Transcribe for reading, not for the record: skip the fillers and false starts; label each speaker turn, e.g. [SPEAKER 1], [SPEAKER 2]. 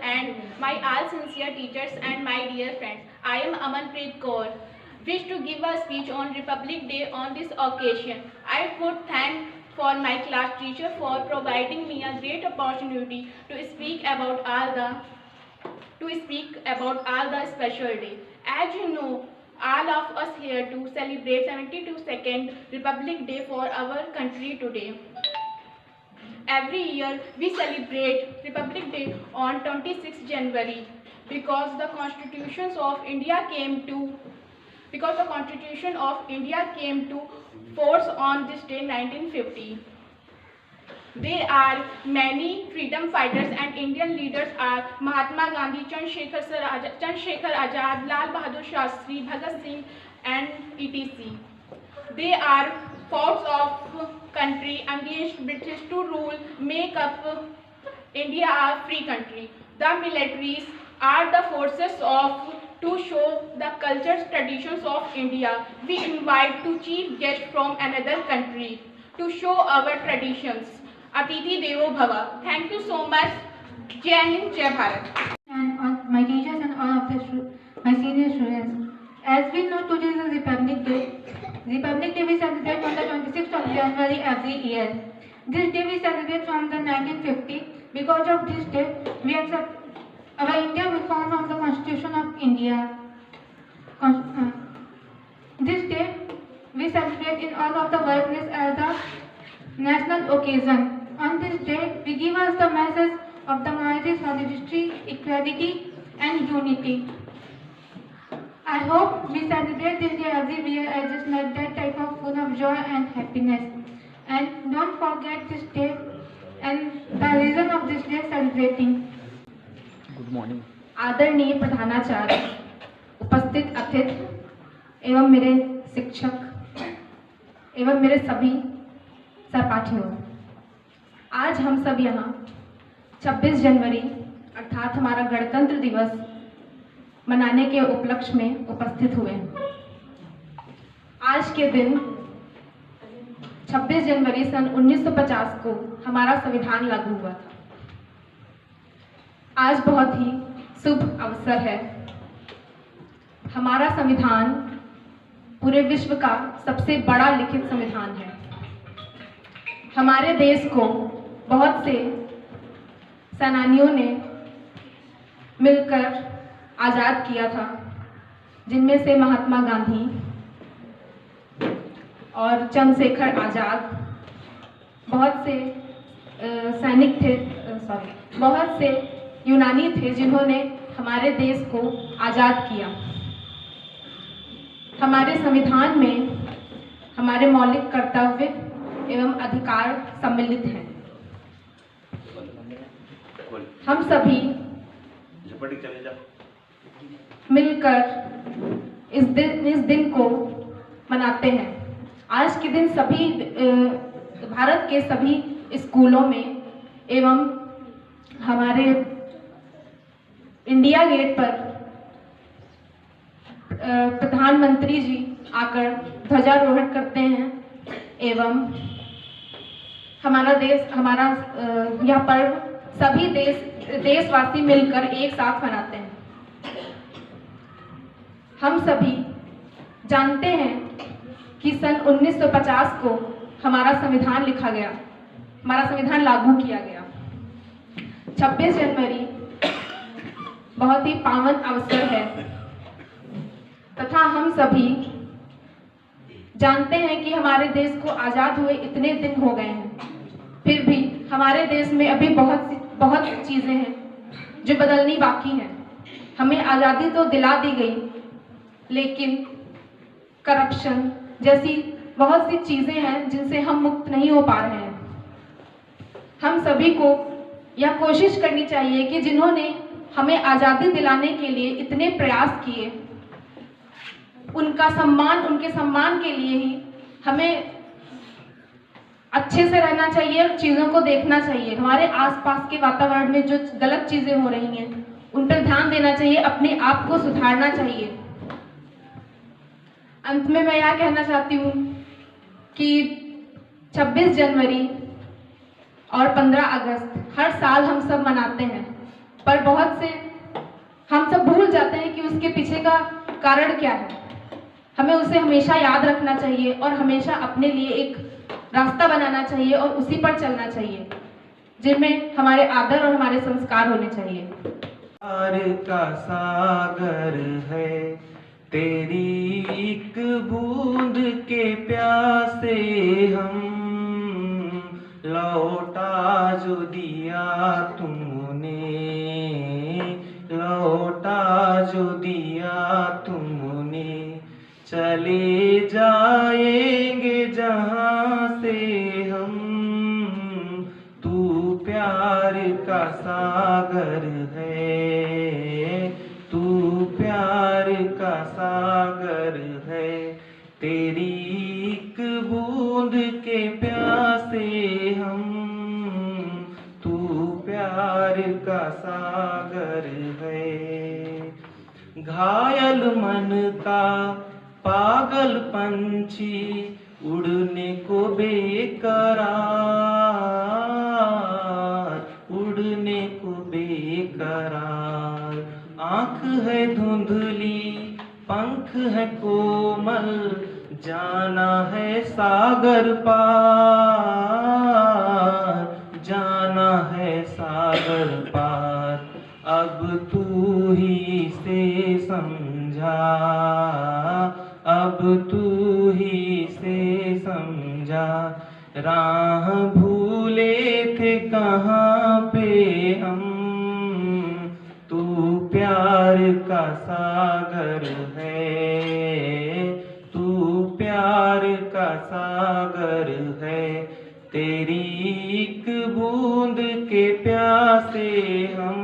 [SPEAKER 1] and my all sincere teachers and my dear friends. I am Amanpreet Kaur. Wish to give a speech on Republic Day on this occasion. I would thank for my class teacher for providing me a great opportunity to speak about all the special day. As you know, all of us here to celebrate 72nd Republic Day for our country today. Every year we celebrate Republic Day on 26 January because the Constitution of India came to force on this day 1950. There are many freedom fighters and Indian leaders are Mahatma Gandhi, Chandrasekhar Azad, Lal Bahadur Shastri, Bhagat Singh and etc. They are foughts of country against British to rule, make up India a free country. The militaries are the forces to show the cultures, traditions of India. We invite two chief guests from another country to show our traditions. Atithi Devo Bhava. Thank you so much. Jai Hind, Jai Bharat.
[SPEAKER 2] And my teachers and all of my senior students. As we know, today is Republic Day. Republic Day we celebrate on the 26th of January every year. This day we celebrate from the 1950. Because of this day, we accept our India will form from the Constitution of India. This day we celebrate in all of the workplace as the national occasion. On this day, we give us the message of the minorities, solidarity, equality, and unity. I hope we celebrate this day every year as just like that type of full of joy and happiness. And don't forget this day and the reason of this day celebrating.
[SPEAKER 3] Good morning.
[SPEAKER 2] आदरणीय प्रधानाचार्य, उपस्थित अतिथि एवं मेरे शिक्षक एवं मेरे सभी सहपाठियों, आज हम सब यहाँ 26 जनवरी अर्थात हमारा गणतंत्र दिवस मनाने के उपलक्ष्य में उपस्थित हुए हैं। आज के दिन 26 जनवरी सन 1950 को हमारा संविधान लागू हुआ था। आज बहुत ही शुभ अवसर है। हमारा संविधान पूरे विश्व का सबसे बड़ा लिखित संविधान है। हमारे देश को बहुत से सेनानियों ने मिलकर आज़ाद किया था, जिनमें से महात्मा गांधी और चंद्रशेखर आज़ाद, बहुत से सैनिक थे, बहुत से यूनानी थे जिन्होंने हमारे देश को आज़ाद किया। हमारे संविधान में हमारे मौलिक कर्तव्य एवं अधिकार सम्मिलित हैं। हम सभी मिलकर इस दिन को मनाते हैं। आज के दिन सभी भारत के सभी स्कूलों में एवं हमारे इंडिया गेट पर प्रधानमंत्री जी आकर ध्वजारोहण करते हैं एवं हमारा यह पर्व सभी देशवासी मिलकर एक साथ मनाते हैं। हम सभी जानते हैं कि सन 1950 को हमारा संविधान लिखा गया, हमारा संविधान लागू किया गया। 26 जनवरी बहुत ही पावन अवसर है तथा हम सभी जानते हैं कि हमारे देश को आज़ाद हुए इतने दिन हो गए हैं, फिर भी हमारे देश में अभी बहुत सी चीज़ें हैं जो बदलनी बाकी हैं। हमें आज़ादी तो दिला दी गई, लेकिन करप्शन जैसी बहुत सी चीज़ें हैं जिनसे हम मुक्त नहीं हो पा रहे हैं। हम सभी को यह कोशिश करनी चाहिए कि जिन्होंने हमें आज़ादी दिलाने के लिए इतने प्रयास किए, उनके सम्मान के लिए ही हमें अच्छे से रहना चाहिए और चीज़ों को देखना चाहिए। हमारे आसपास के वातावरण में जो गलत चीज़ें हो रही हैं उन पर ध्यान देना चाहिए, अपने आप को सुधारना चाहिए। अंत में मैं यह कहना चाहती हूँ कि 26 जनवरी और 15 अगस्त हर साल हम सब मनाते हैं, पर बहुत से हम सब भूल जाते हैं कि उसके पीछे का कारण क्या है। हमें उसे हमेशा याद रखना चाहिए और हमेशा अपने लिए एक रास्ता बनाना चाहिए और उसी पर चलना चाहिए, जिनमें हमारे आदर और हमारे संस्कार होने चाहिए।
[SPEAKER 4] प्यार का सागर है तेरी एक बूंद के प्यासे हम, लौटा जो दिया तुमने, लौटा जो दिया तुमने, चले जाएंगे जहाँ से हम। तू प्यार का सागर है, तू प्यार का सागर है, तेरी एक बूंद के प्यासे हम, तू प्यार का सागर है। घायल मन का पागल पंछी उड़ने को बेकरार, उड़ने को बेकरार, आँख है धुंधली पंख है कोमल, जाना है सागर पार, जाना है सागर पार। अब तू ही से समझा, अब तू ही से समझा, राह भूले थे कहाँ पे हम। तू प्यार का सागर है, तू प्यार का सागर है, तेरी एक बूंद के प्यासे हम।